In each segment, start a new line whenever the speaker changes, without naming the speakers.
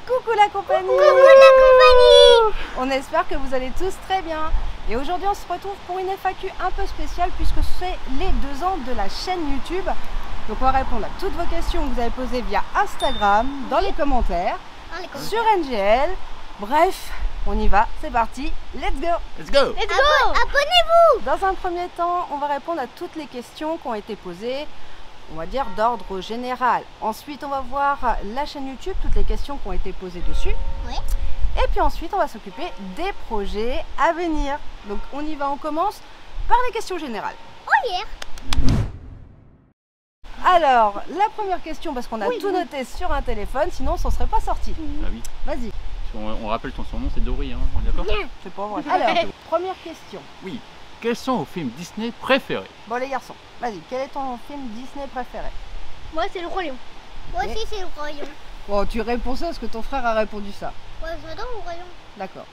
Coucou la compagnie!
Coucou la compagnie!
On espère que vous allez tous très bien. Et aujourd'hui on se retrouve pour une FAQ un peu spéciale puisque c'est les 2 ans de la chaîne YouTube. Donc on va répondre à toutes vos questions que vous avez posées via Instagram, dans les commentaires, sur NGL. Bref, on y va, c'est parti, let's go!
Let's go!
Let's go! Abonnez-vous!
Dans un premier temps, on va répondre à toutes les questions qui ont été posées, on va dire d'ordre général. Ensuite, on va voir la chaîne YouTube, toutes les questions qui ont été posées dessus.
Oui.
Et puis ensuite, on va s'occuper des projets à venir. Donc on y va, on commence par les questions générales.
Oh yeah!
Alors, la première question, parce qu'on a tout noté sur un téléphone, sinon ça ne serait pas sorti.
Ah oui.
Vas-y.
On rappelle ton surnom, c'est Dory, hein, on est d'accord?
C'est pas vrai. Alors, première question.
Oui. Quels sont vos films Disney préférés?
Bon les garçons, vas-y, quel est ton film Disney préféré?
Moi c'est le Roi Lion. Moi aussi c'est le Roi Lion.
Bon, tu réponds ça parce que ton frère a répondu ça.
Ouais, j'adore le Roi Lion.
D'accord.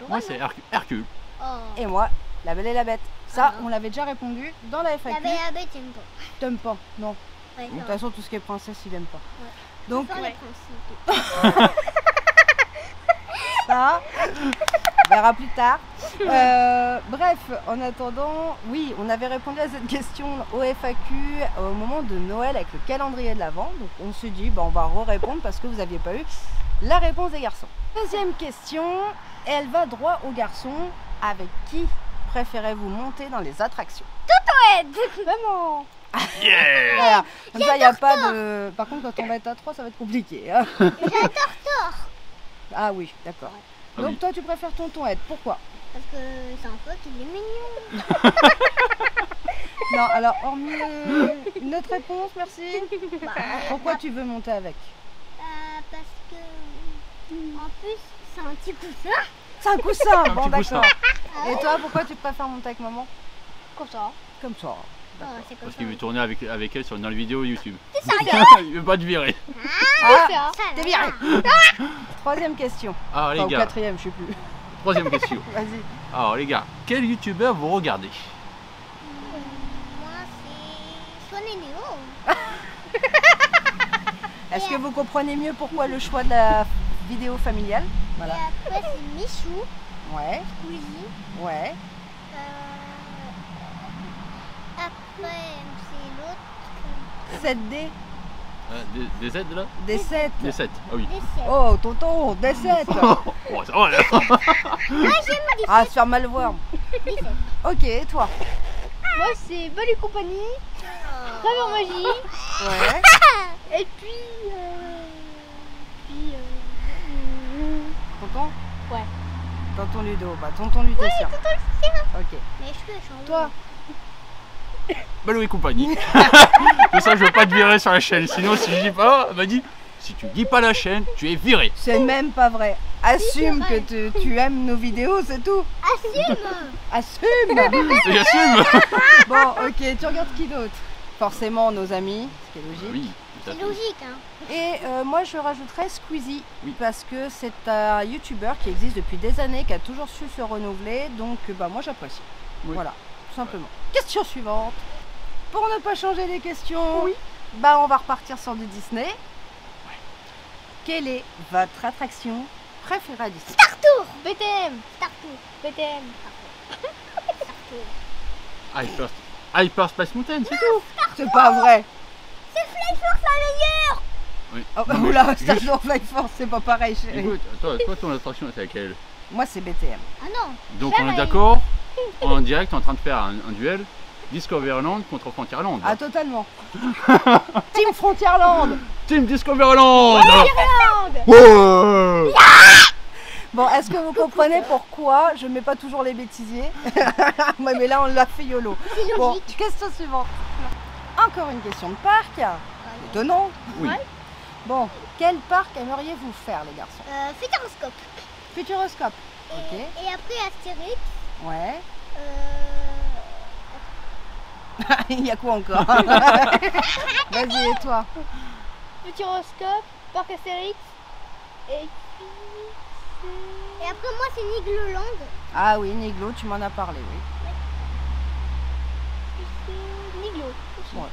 Moi c'est Hercule.
Oh.
Et moi, La Belle et la Bête. Ça,
Ah.
on l'avait déjà répondu dans la FAQ.
La Belle et la Bête, j'aime pas.
T'aimes pas? Non.
Ouais,
De toute façon, tout ce qui est princesse, il aime pas.
Ouais.
Donc,
Sans les principes.
ça, on verra plus tard. Bref, en attendant, oui, on avait répondu à cette question au FAQ au moment de Noël avec le calendrier de l'Avent. Donc, on se dit, on va re-répondre parce que vous n'aviez pas eu la réponse des garçons. Deuxième question, elle va droit aux garçons. Avec qui préférez-vous monter dans les attractions? Vraiment?
Yeah!
Voilà. Comme ça, il n'y a pas de... Par contre, quand on va être à 3, ça va être compliqué. Hein.
J'adore Thor.
Ah oui, d'accord.
Ah
Donc
oui.
toi, tu préfères Tonton Ed. Pourquoi?
Parce que c'est un pote, il est mignon.
Non, alors, hormis une autre réponse, merci.
Bah,
Pourquoi tu veux monter avec?
parce que en plus c'est un petit coussin.
C'est un coussin.
Un
Bon,
petit coussin.
d'accord. Et toi, pourquoi tu préfères monter avec maman?
Comme ça.
Comme ça.
Oh, c'est comme
Parce
ça.
qu'il veut tourner avec elle sur une vidéo YouTube.
C'est ça.
Il veut pas te virer.
Ah,
Ça,
t'es
là.
viré. Troisième question.
Alors les
Enfin, ou
gars,
quatrième, je sais plus.
troisième question.
Vas-y.
Alors les gars, quel youtubeur vous regardez?
Moi c'est Swan et Néo.
Est-ce que vous comprenez mieux pourquoi le choix de la vidéo familiale? Voilà.
Et après c'est Michou,
Ouais,
Squeezie.
ouais.
Après c'est l'autre.
7D,
Des aides là?
des 7.
Des 7. Ah oui.
Des sept.
Oh, tonton, des 7.
Oh, ça va là.
Ah, se faire mal voir. Ok, et toi?
Moi c'est Bonne et compagnie, Saveur Magie,
Ouais.
et puis
Tonton?
Ouais.
Tonton Ludo. Bah, tonton Ludo, c'est sûr. Ok.
Mais je peux changer.
Toi?
Balou et compagnie. Pour ça, je veux pas te virer sur la chaîne. Sinon, si je dis pas, elle m'a dit, si tu dis pas la chaîne, tu es viré.
C'est même pas vrai. Assume
c'est
que tu aimes nos vidéos, c'est tout.
Assume.
Assume.
J'assume.
Bon, ok, tu regardes qui d'autre? Forcément nos amis, ce qui est logique.
Oui, tout à
C'est
fait.
logique hein.
Et moi je rajouterais Squeezie,
Oui.
parce que c'est un youtubeur qui existe depuis des années, qui a toujours su se renouveler, donc moi j'apprécie.
Oui.
Voilà, tout simplement. Question suivante. Pour ne pas changer les questions, on va repartir sur du Disney. Quelle est votre attraction préférée à Disney?
Startour.
BTM,
Startour.
BTM.
Startour.
Hyperspace Mountain, c'est tout.
C'est pas vrai.
C'est Flight Force la meilleure.
Oui.
Oh,
Non, mais
oula,
juste-
Star Wars Flight Force, c'est pas pareil chérie.
Écoute, toi, ton attraction, c'est laquelle?
Moi c'est BTM.
Ah non.
Donc, on est d'accord, en direct, en train de faire un duel Discoveryland contre Frontierland.
Ah totalement. Team Frontierland.
Team Discoveryland.
Bon, est-ce que vous comprenez pourquoi je mets pas toujours les bêtisiers? Ouais, mais là on l'a fait YOLO. Bon, question suivante. Encore une question de parc. Étonnant.
Oui.
Bon, quel parc aimeriez-vous faire les garçons?
Futuroscope.
Futuroscope. Ok.
Et après Astérix.
Ouais.
Euh,
Il y a quoi encore? Vas-y, et toi?
Futuroscope, Parc Astérix, et
Et après moi c'est Nigloland.
Ah oui, Niglo, tu m'en as parlé, oui.
puis Niglo.
Ouais.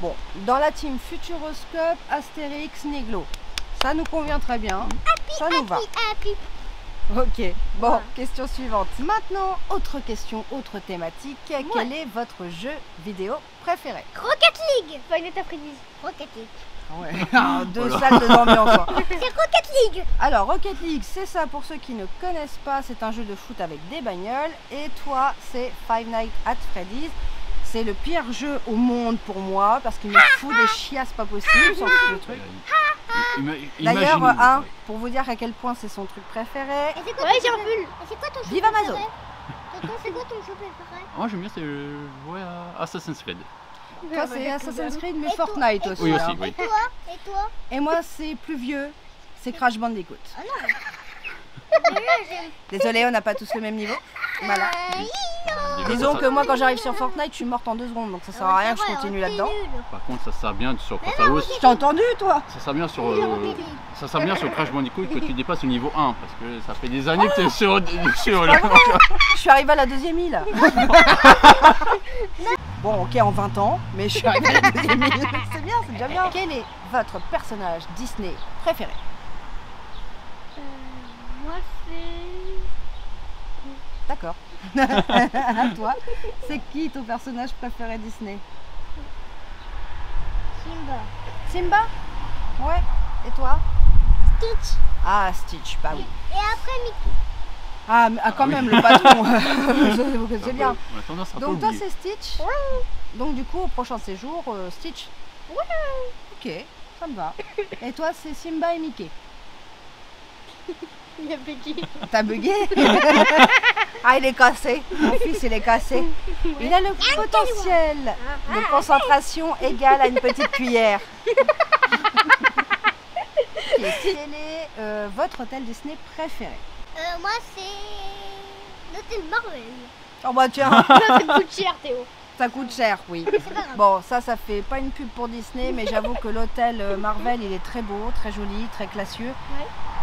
Bon, dans la team Futuroscope, Astérix, Niglo. Ça nous convient très bien. Ça nous va.
Happy.
Ok, bon,
Voilà.
question suivante. Maintenant, autre question, autre thématique. Quel est votre jeu vidéo préféré?
Rocket League.
Five Nights at Freddy's.
Rocket League.
Ouais. Deux
Voilà.
salles de ambiance. Hein.
C'est Rocket League.
Alors, Rocket League, c'est ça pour ceux qui ne connaissent pas. C'est un jeu de foot avec des bagnoles. Et toi, c'est Five Nights at Freddy's. C'est le pire jeu au monde pour moi parce qu'il me fout des chiasses pas possibles sur le truc. D'ailleurs,
Imaginez-
pour vous dire à quel point c'est son truc préféré.
Et c'est quoi
Ouais,
ton
j'ai un
jeu-
pull.
Et c'est quoi ton jeu
Vive Amazon.
préféré? Tonton, c'est quoi ton jeu préféré?
Moi j'aime bien, c'est jouer à Assassin's Creed.
Toi, c'est Assassin's Creed, mais
Et toi-
Fortnite
et
aussi.
Oui,
hein.
aussi, oui.
Et toi? Et toi?
Et moi, c'est plus vieux. C'est Crash Bandicoot.
Ah non. Moi, j'aime.
Désolé, on n'a pas tous le même niveau. Voilà. Disons que moi, quand j'arrive sur Fortnite, je suis morte en 2 secondes, donc ça sert à rien que je continue là-dedans.
Par contre, ça sert bien sur Force House.
T'as entendu, toi?
Ça sert bien sur, ça sert bien sur Crash Bandicoot que tu dépasses le niveau 1 parce que ça fait des années que tu es sur
Je suis arrivée à la 2e île. Bon, ok, en 20 ans, mais je suis arrivée à la 2e île. C'est bien, c'est déjà bien. Quel est votre personnage Disney préféré?
Moi, c'est.
D'accord. À toi. C'est qui ton personnage préféré Disney?
Simba.
Simba? Ouais. Et toi?
Stitch.
Ah, Stitch, bah oui.
Et après Mickey.
Ah, mais, quand même, le patron. C'est bien.
On a tendance à pas
Donc toi,
oublier.
c'est Stitch? Donc du coup, au prochain séjour, Stitch? Ok, ça me va. Et toi, c'est Simba et Mickey?
Il a bugué.
T'as bugué? Ah, il est cassé. Mon fils, il est cassé. Il a le potentiel de concentration égal à une petite cuillère. Ok, quel est votre hôtel Disney préféré?
Moi, c'est l'hôtel Marvel.
Oh bah tiens,
Ça me coûte cher, Théo.
ça coûte cher, oui.
C'est pas grave.
Bon, ça fait pas une pub pour Disney, mais j'avoue que l'hôtel Marvel, il est très beau, très joli, très classieux,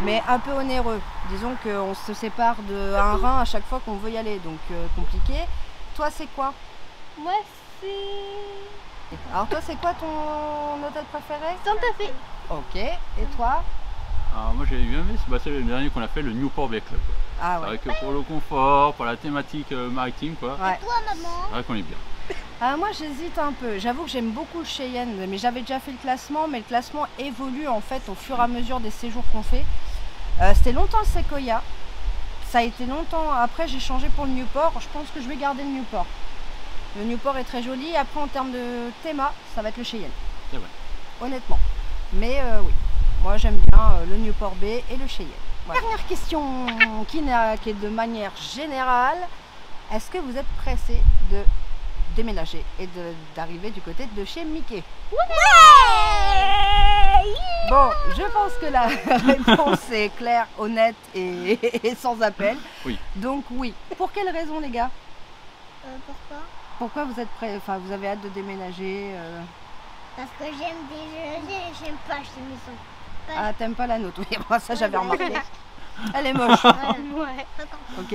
mais un peu onéreux. Disons qu'on se sépare de un rein à chaque fois qu'on veut y aller, donc compliqué. Toi, c'est quoi?
Moi, c'est.
Alors toi, c'est quoi ton hôtel préféré?
Santa Fe.
Ok, et toi?
Alors moi j'ai bien aimé, c'est le dernier qu'on a fait, le Newport Bay Club.
Ah
C'est
ouais.
vrai que pour le confort, pour la thématique maritime quoi,
Ouais.
Toi, maman.
c'est vrai qu'on est bien.
Moi j'hésite un peu, j'avoue que j'aime beaucoup le Cheyenne, mais j'avais déjà fait le classement, mais le classement évolue en fait au fur et à mesure des séjours qu'on fait. C'était longtemps le Sequoia, ça a été longtemps, après j'ai changé pour le Newport, je pense que je vais garder le Newport. Le Newport est très joli, après en termes de thème, ça va être le Cheyenne.
C'est vrai.
Honnêtement. Mais oui, moi j'aime bien le Newport Bay et le Cheyenne. Voilà. Dernière question qui est de manière générale, est-ce que vous êtes pressé de déménager et d'arriver du côté de chez Mickey? Bon, je pense que la réponse est claire, honnête et sans appel.
Oui.
Donc oui. Pour quelle raison les gars?
Pourquoi?
Pourquoi vous êtes prêts, enfin vous avez hâte de déménager
Parce que j'aime déjeuner et j'aime pas acheter une maison.
Ah, t'aimes pas la nôtre? Oui, moi ça j'avais remarqué. Elle est moche.
Voilà.
Ouais.
Ok,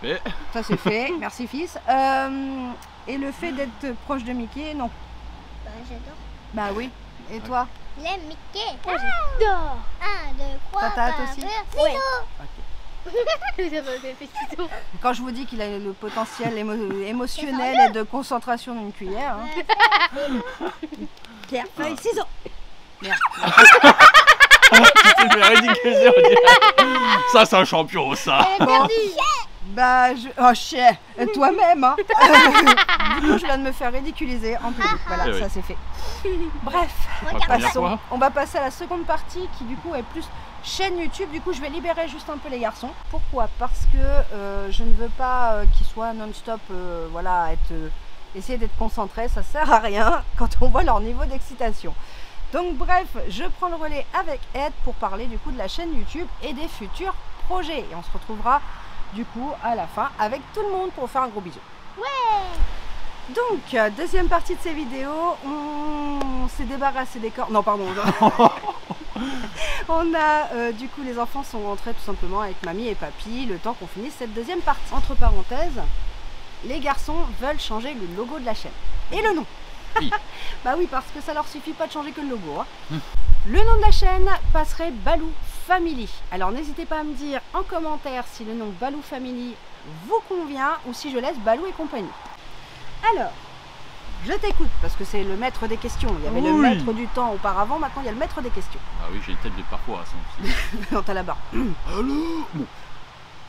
Et
ça c'est fait. Merci fils. Et le fait d'être proche de Mickey, non?
Bah, j'adore.
Bah oui. Et toi?
J'aime Mickey.
Moi, j'adore.
1, 2, 3,
Ta tate aussi?
Ouais.
Ça m'a fait ciseaux.
Quand je vous dis qu'il a le potentiel émotionnel et de concentration d'une cuillère. Hein. Pierre, feuille, ciseaux. Merde.
tu t'es ridiculisé, on dirait. Ça c'est un champion ça.
Bon. Bah, oh chien, toi-même, hein. Du coup, je viens de me faire ridiculiser en public. Voilà,
Eh oui.
ça c'est fait. Bref,
Pour la première
passons.
fois.
On va passer à la seconde partie qui du coup est plus chaîne YouTube. Du coup, je vais libérer juste un peu les garçons. Pourquoi? Parce que je ne veux pas qu'ils soient non-stop, voilà, essayer d'être concentrés. Ça sert à rien quand on voit leur niveau d'excitation. Donc bref, je prends le relais avec Ed pour parler du coup de la chaîne YouTube et des futurs projets. Et on se retrouvera du coup à la fin avec tout le monde pour faire un gros bisou. Ouais. Donc, deuxième partie de ces vidéos, on s'est débarrassé des corps. Non, pardon. On a, du coup, les enfants sont rentrés tout simplement avec mamie et papy le temps qu'on finisse cette deuxième partie. Entre parenthèses, les garçons veulent changer le logo de la chaîne. Et le nom.
Oui.
Bah oui, parce que ça leur suffit pas de changer que le logo. Hein. Le nom de la chaîne passerait Balou Family. Alors n'hésitez pas à me dire en commentaire si le nom Balou Family vous convient ou si je laisse Balou et compagnie. Alors, je t'écoute parce que c'est le maître des questions. Il y avait le maître du temps auparavant, maintenant il y a le maître des questions.
Ah oui, j'ai une tête de parcours à son aussi.
Non, t'as la barre.
Alors, bon.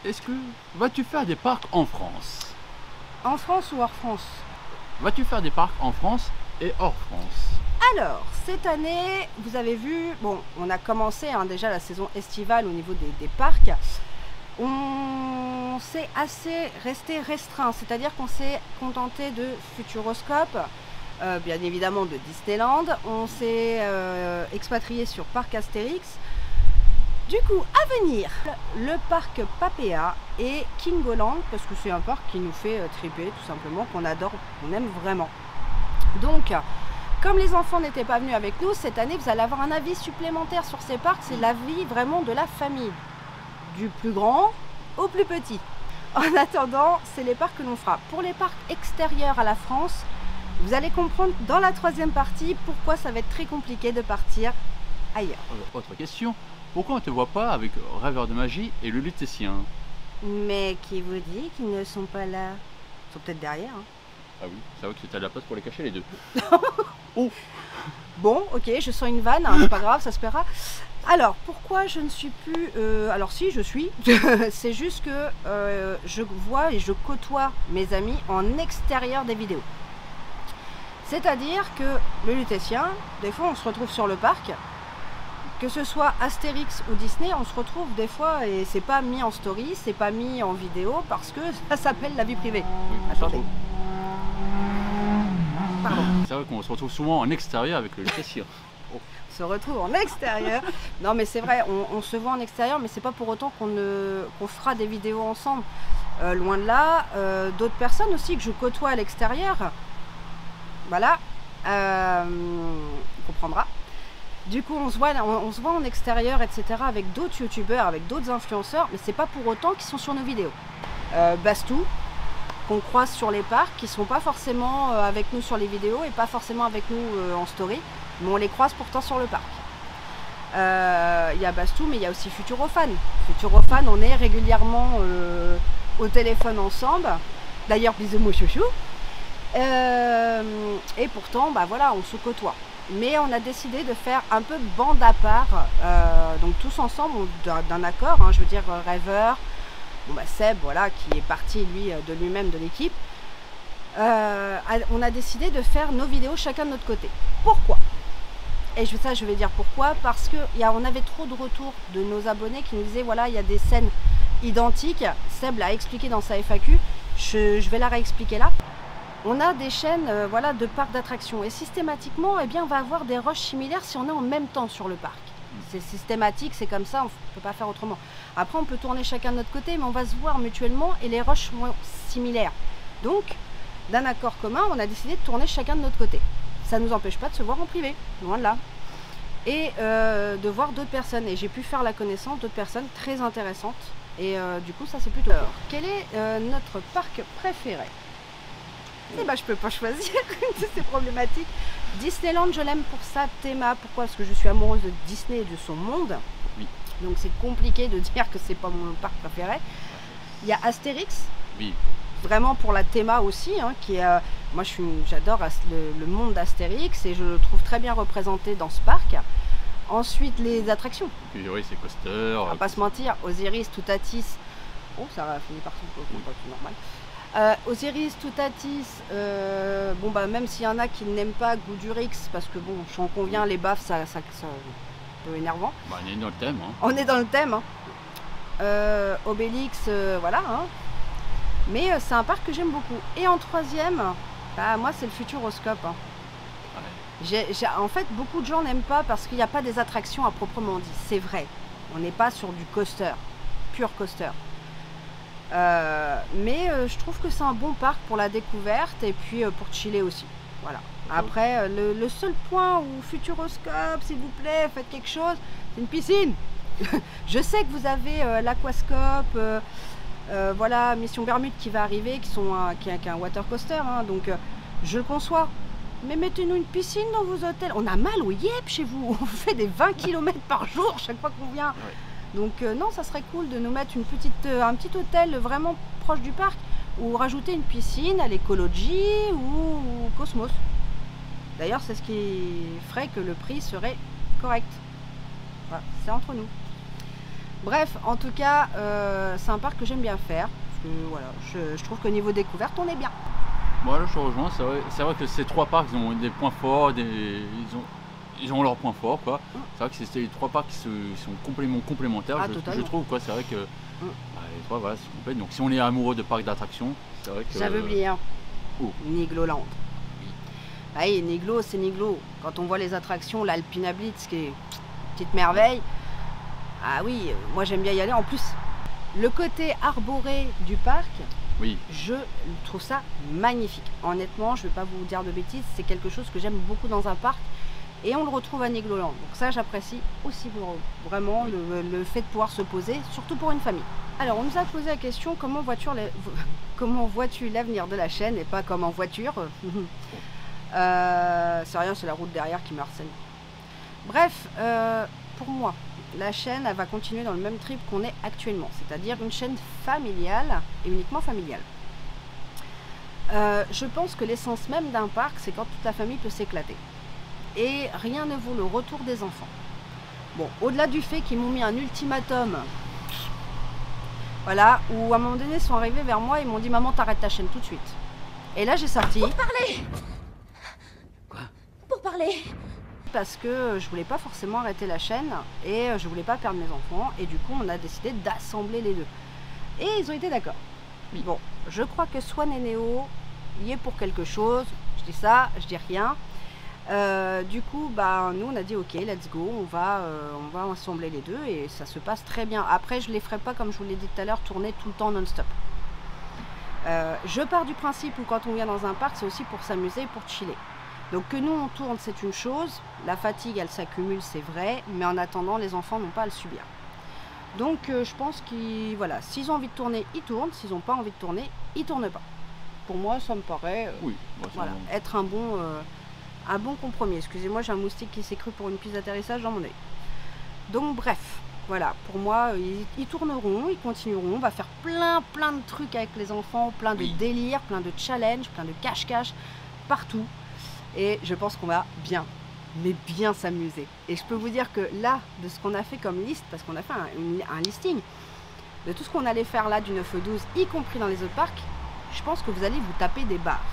Est-ce que vas-tu faire des parcs en France?
En France ou hors France?
Vas-tu faire des parcs en France et hors France?
Alors, cette année, vous avez vu, bon, on a commencé déjà la saison estivale au niveau des parcs. On s'est assez resté restreint, c'est-à-dire qu'on s'est contenté de Futuroscope, bien évidemment de Disneyland. On s'est expatrié sur Parc Astérix. Du coup, à venir, le parc Papéa et Kingoland, parce que c'est un parc qui nous fait triper, tout simplement, qu'on adore, qu'on aime vraiment. Donc, comme les enfants n'étaient pas venus avec nous, cette année, vous allez avoir un avis supplémentaire sur ces parcs. C'est l'avis vraiment de la famille, du plus grand au plus petit. En attendant, c'est les parcs que l'on fera. Pour les parcs extérieurs à la France, vous allez comprendre dans la troisième partie pourquoi ça va être très compliqué de partir ailleurs.
Autre question, pourquoi on ne te voit pas avec Rêveur de Magie et le Lutétien?
Mais qui vous dit qu'ils ne sont pas là? Ils sont peut-être derrière. Hein.
Ah oui, c'est vrai que c'était à la place pour les cacher les deux.
Oh. Bon, ok, je sens une vanne, hein, c'est pas grave, ça se paiera. Alors, pourquoi je ne suis plus... alors si, je suis. C'est juste que je vois et je côtoie mes amis en extérieur des vidéos. C'est-à-dire que le Lutétien, des fois on se retrouve sur le parc, que ce soit Astérix ou Disney, on se retrouve des fois et c'est pas mis en story, c'est pas mis en vidéo parce que ça s'appelle la vie privée.
Oui,
attendez. Pardon.
C'est vrai qu'on se retrouve souvent en extérieur avec le Lutétien. Oh.
Se retrouve en extérieur. Non mais c'est vrai, on se voit en extérieur, mais c'est pas pour autant qu'on fera des vidéos ensemble. Loin de là, d'autres personnes aussi que je côtoie à l'extérieur. Voilà, on comprendra. Du coup, on se voit en extérieur, etc. avec d'autres youtubeurs, avec d'autres influenceurs, mais c'est pas pour autant qu'ils sont sur nos vidéos. Bastou, qu'on croise sur les parcs, qui sont pas forcément avec nous sur les vidéos et pas forcément avec nous en story, mais on les croise pourtant sur le parc. Il y a Bastou, mais il y a aussi Futurofan. Futurofan, on est régulièrement au téléphone ensemble. D'ailleurs, bisous mon chouchou. Et pourtant, bah voilà, on se côtoie. Mais on a décidé de faire un peu bande à part, donc tous ensemble, d'un accord, hein, je veux dire Rêveur, bon bah Seb, voilà, qui est parti lui de lui-même de l'équipe. On a décidé de faire nos vidéos chacun de notre côté. Pourquoi? Et ça, je vais dire pourquoi, parce que on avait trop de retours de nos abonnés qui nous disaient, voilà, il y a des scènes identiques. Seb l'a expliqué dans sa FAQ, je vais la réexpliquer là. On a des chaînes voilà, de parcs d'attractions et systématiquement, eh bien, on va avoir des rushs similaires si on est en même temps sur le parc. C'est systématique, c'est comme ça, on ne peut pas faire autrement. Après, on peut tourner chacun de notre côté, mais on va se voir mutuellement et les rushs sont similaires. Donc, d'un accord commun, on a décidé de tourner chacun de notre côté. Ça ne nous empêche pas de se voir en privé, loin de là. Et de voir d'autres personnes. Et j'ai pu faire la connaissance d'autres personnes très intéressantes. Et du coup, ça c'est plutôt... Alors, quel est notre parc préféré? Eh ben, je peux pas choisir, c'est problématique. Disneyland, je l'aime pour sa théma. Pourquoi? Parce que je suis amoureuse de Disney et de son monde.
Oui. Donc
c'est compliqué de dire que c'est pas mon parc préféré. Il y a Astérix.
Oui.
Vraiment pour la théma aussi, hein, qui est... moi, j'adore le monde d'Astérix et je le trouve très bien représenté dans ce parc. Ensuite, les attractions.
Puis, oui, c'est coaster.
On va pas se mentir, Osiris, Toutatis. Oh, ça va finir par tout normal. Osiris, Toutatis, bon bah même s'il y en a qui n'aiment pas Goudurix, parce que bon, j'en conviens, les baffes, ça un peu énervant.
Bah, on est dans le thème. Hein.
On est dans le thème. Hein. Obélix, voilà. Hein. Mais c'est un parc que j'aime beaucoup. Et en troisième, bah, moi c'est le Futuroscope. Hein. Ouais. En fait, beaucoup de gens n'aiment pas parce qu'il n'y a pas des attractions à proprement dit. C'est vrai. On n'est pas sur du coaster, pur coaster. Mais je trouve que c'est un bon parc pour la découverte et puis pour chiller aussi. Voilà. Après, le seul point où Futuroscope, s'il vous plaît, faites quelque chose, c'est une piscine. Je sais que vous avez l'Aquascope, voilà, Mission Bermude qui va arriver, qui est un water coaster, hein, donc je le conçois. mais mettez-nous une piscine dans vos hôtels. On a mal au yep chez vous. On fait des 20 km par jour chaque fois qu'on vient.
Ouais.
Donc non, ça serait cool de nous mettre une un petit hôtel vraiment proche du parc ou rajouter une piscine à l'écologie ou Cosmos. D'ailleurs, c'est ce qui ferait que le prix serait correct. Voilà, c'est entre nous. Bref, en tout cas, c'est un parc que j'aime bien faire. Parce que, voilà, je trouve qu'au niveau découverte, on est bien.
Bon, là, je te rejoins. C'est vrai que ces trois parcs, ils ont des points forts, ils ont leurs points forts, quoi. C'est vrai que c'est les trois parcs qui sont complémentaires,
Ah,
je
totalement.
trouve, quoi. C'est vrai que les trois, voilà, c'est complet. Donc, si on est amoureux de parcs d'attractions, c'est vrai que.
J'avais oublié un.
Oh.
Nigloland. Oui, Niglo, c'est Niglo. Quand on voit les attractions, l'Alpina Blitz, qui est une petite merveille. Ah oui, moi j'aime bien y aller. En plus, le côté arboré du parc,
Oui.
je trouve ça magnifique. Honnêtement, je ne vais pas vous dire de bêtises, c'est quelque chose que j'aime beaucoup dans un parc. Et on le retrouve à Nigloland. Donc ça, j'apprécie aussi vraiment le fait de pouvoir se poser, surtout pour une famille. Alors, on nous a posé la question, comment vois-tu l'avenir de la chaîne et pas comme en voiture? C'est rien, c'est la route derrière qui me harcèle. Bref, pour moi, la chaîne, elle va continuer dans le même trip qu'on est actuellement, c'est-à-dire une chaîne familiale et uniquement familiale. Je pense que l'essence même d'un parc, c'est quand toute la famille peut s'éclater. Et rien ne vaut le retour des enfants. Bon, au-delà du fait qu'ils m'ont mis un ultimatum, voilà, où à un moment donné, ils sont arrivés vers moi et m'ont dit « Maman, t'arrêtes ta chaîne tout de suite ». Et là, j'ai sorti...
Pour parler.
Quoi?
Pour parler.
Parce que je voulais pas forcément arrêter la chaîne et je voulais pas perdre mes enfants. Et du coup, on a décidé d'assembler les deux. Et ils ont été d'accord.
Oui.
Bon, je crois que Swan et Néo y est pour quelque chose. Je dis ça, je dis rien. Du coup, bah, nous on a dit ok, let's go, on va assembler les deux et ça se passe très bien. Après, je les ferai pas comme je vous l'ai dit tout à l'heure, tourner tout le temps non-stop. Je pars du principe où quand on vient dans un parc, c'est aussi pour s'amuser, pour chiller. Donc que nous on tourne, c'est une chose, la fatigue elle s'accumule, c'est vrai, mais en attendant, les enfants n'ont pas à le subir. Donc je pense qu'ils, voilà, s'ils ont envie de tourner, ils tournent, s'ils n'ont pas envie de tourner, ils tournent pas. Pour moi, ça me paraît
Oui, moi, c'est
voilà,
bon.
être un bon compromis. Excusez-moi, j'ai un moustique qui s'est cru pour une piste d'atterrissage dans mon œil. Donc bref, voilà, pour moi, ils tourneront, ils continueront, on va faire plein de trucs avec les enfants, plein de délires, plein de challenges, plein de cache-cache, partout. Et je pense qu'on va bien s'amuser. Et je peux vous dire que là, de ce qu'on a fait comme liste, parce qu'on a fait un listing de tout ce qu'on allait faire là du 9 au 12, y compris dans les autres parcs, je pense que vous allez vous taper des barres.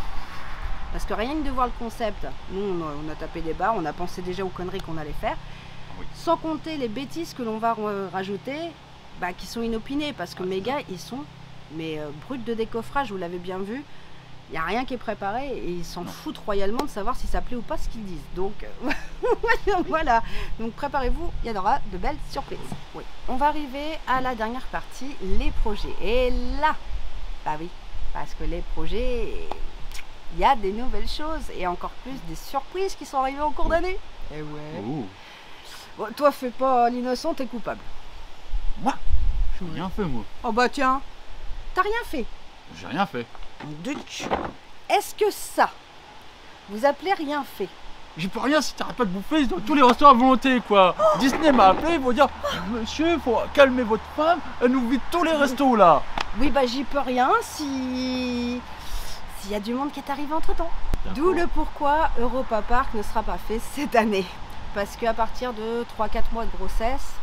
Parce que rien que de voir le concept, nous on a tapé des barres, on a pensé déjà aux conneries qu'on allait faire,
Oui.
sans compter les bêtises que l'on va rajouter, bah, qui sont inopinées, parce que mes gars, ils sont bruts de décoffrage, vous l'avez bien vu. Il n'y a rien qui est préparé et ils s'en foutent royalement de savoir si ça plaît ou pas ce qu'ils disent. Donc voilà, donc préparez-vous, il y en aura de belles surprises. Oui. On va arriver à la dernière partie, les projets. Et là, bah oui, parce que les projets, il y a des nouvelles choses et encore plus des surprises qui sont arrivées en cours d'année. Et ouais.
Oh.
Bon, toi, fais pas l'innocent, t'es coupable.
Moi, j'ai rien fait, moi.
Oh bah tiens, t'as rien fait.
J'ai rien fait.
Est-ce que ça, vous appelez rien fait?
J'y peux rien si t'arrêtes pas de bouffer dans tous les restaurants à volonté, quoi. Disney m'a appelé, ils vont dire monsieur, faut calmer votre femme, elle nous vide tous les restos là.
Oui, bah j'y peux rien s'il y a du monde qui est arrivé entre temps. D'où le pourquoi Europa Park ne sera pas fait cette année. Parce qu'à partir de 3-4 mois de grossesse,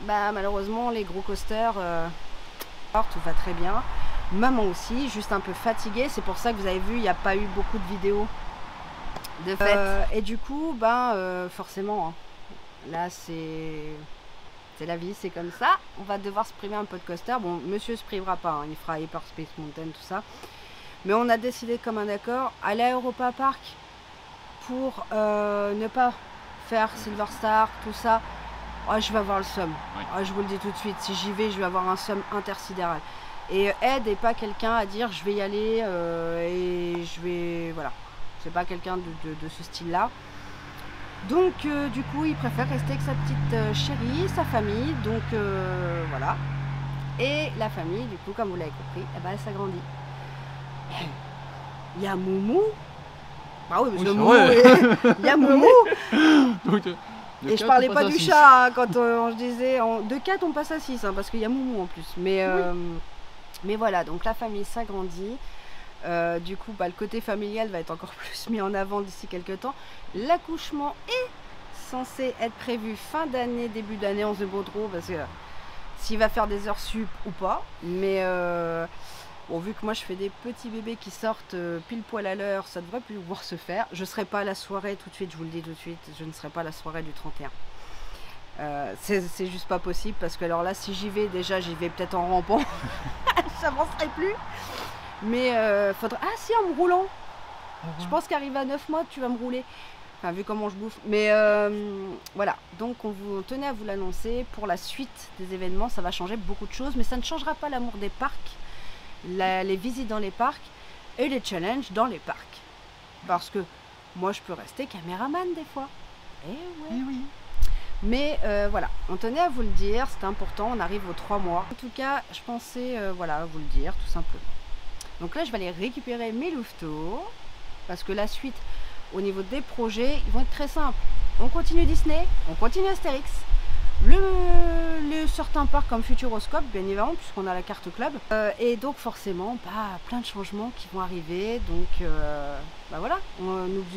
bah malheureusement les gros coasters, tout va très bien. Maman aussi, juste un peu fatiguée, c'est pour ça que vous avez vu, il n'y a pas eu beaucoup de vidéos de fête. Et du coup, forcément, hein, là c'est la vie, c'est comme ça. On va devoir se priver un peu de coaster. Bon, monsieur se privera pas, hein, il fera Hyperspace Mountain, tout ça. Mais on a décidé comme un accord, aller à Europa Park pour ne pas faire Silver Star, tout ça. Oh, je vais avoir le seum.
Oui.
Oh, je vous le dis tout de suite, si j'y vais, je vais avoir un seum intersidéral. Et Ed n'est pas quelqu'un à dire je vais y aller et je vais... Voilà, c'est pas quelqu'un de ce style-là. Donc du coup, il préfère rester avec sa petite chérie, sa famille. Donc voilà. Et la famille, du coup, comme vous l'avez compris, eh ben, elle s'agrandit. Il y a Moumou Ah oui, parce
Oui,
que
c'est
Moumou,
vrai.
il y a Moumou.
Donc,
Et je parlais pas du chat hein, quand je disais de 4 on passe à 6 hein, parce qu'il y a Moumou en plus. Mais voilà, donc la famille s'agrandit. Du coup, bah, le côté familial va être encore plus mis en avant d'ici quelques temps. L'accouchement est censé être prévu fin d'année, début d'année, on se beau trop parce que s'il va faire des heures sup ou pas. Mais bon, vu que moi je fais des petits bébés qui sortent pile poil à l'heure, ça devrait pouvoir se faire. Je ne serai pas à la soirée tout de suite, je vous le dis tout de suite, je ne serai pas à la soirée du 31. C'est juste pas possible parce que alors là, si j'y vais, déjà j'y vais peut-être en rampant, j'avancerai plus. Mais faudra. Ah si, en me roulant. Je pense qu'arrivé à 9 mois, tu vas me rouler. Enfin, vu comment je bouffe. Mais voilà, donc on vous tenait à vous l'annoncer. Pour la suite des événements, ça va changer beaucoup de choses, mais ça ne changera pas l'amour des parcs, les visites dans les parcs et les challenges dans les parcs. Parce que moi, je peux rester caméraman des fois. Eh ouais.
Eh oui.
Mais voilà, on tenait à vous le dire, c'est important, on arrive aux 3 mois. En tout cas, je pensais voilà, vous le dire, tout simplement. Donc là, je vais aller récupérer mes louveteaux, parce que la suite, au niveau des projets, ils vont être très simples. On continue Disney, on continue Astérix, certains parcs comme Futuroscope, bien évidemment, puisqu'on a la carte club. Et donc forcément, bah, plein de changements qui vont arriver. Donc bah voilà,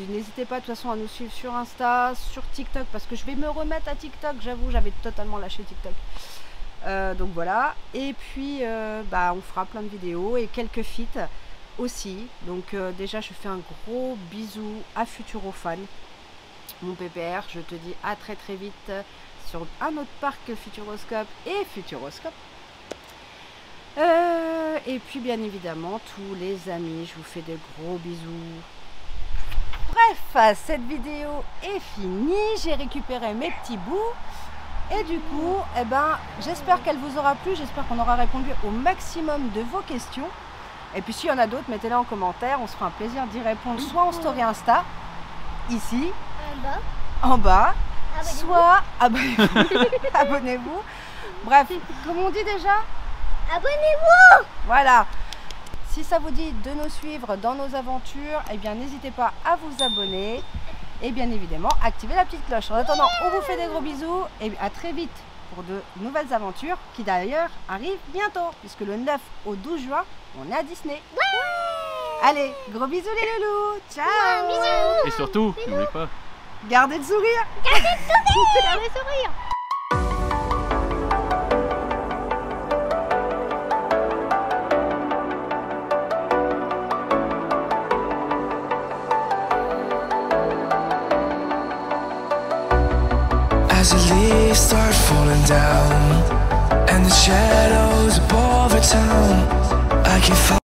n'hésitez pas de toute façon à nous suivre sur Insta, sur TikTok, parce que je vais me remettre à TikTok, j'avoue, j'avais totalement lâché TikTok. Donc voilà, et puis bah, on fera plein de vidéos et quelques feats aussi. Donc déjà je fais un gros bisou à Futurofan, mon PPR, je te dis à très très vite sur un autre parc Futuroscope et Futuroscope. Et puis bien évidemment tous les amis, je vous fais de gros bisous. Bref, cette vidéo est finie, j'ai récupéré mes petits bouts. Et du coup, eh ben, j'espère qu'elle vous aura plu, j'espère qu'on aura répondu au maximum de vos questions. Et puis s'il y en a d'autres, mettez-les en commentaire, on se fera un plaisir d'y répondre, soit en story Insta, ici, en bas, soit abonnez-vous. Bref, comme on dit déjà,
Abonnez-vous.
voilà. Si ça vous dit de nous suivre dans nos aventures, eh bien n'hésitez pas à vous abonner. Et bien évidemment, activez la petite cloche. En attendant, on vous fait des gros bisous et à très vite pour de nouvelles aventures qui d'ailleurs arrivent bientôt, puisque le 9 au 12 juin, on est à Disney. Ouais. Allez, gros bisous les loulous. Ciao.
Bisous.
Et surtout, n'oubliez pas.
Gardez le sourire.
Gardez le sourire.
As the leaves start falling down and the shadows above the town, I can find